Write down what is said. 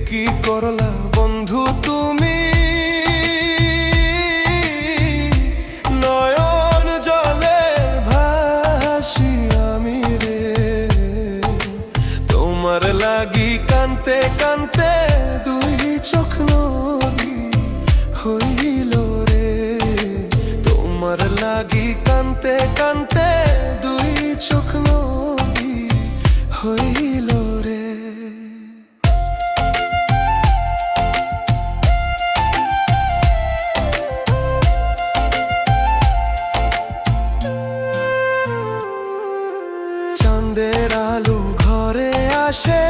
কি করলা বন্ধু তুমি, নয়ন জলে ভাসি আমি রে। তোমার লাগি কানতে কানতে দুই চোখ নদী হইল রে। তোমার লাগি কানতে কানতে দুই চোখ নদী হইল রে। চাঁদের আলো ঘরে আসে,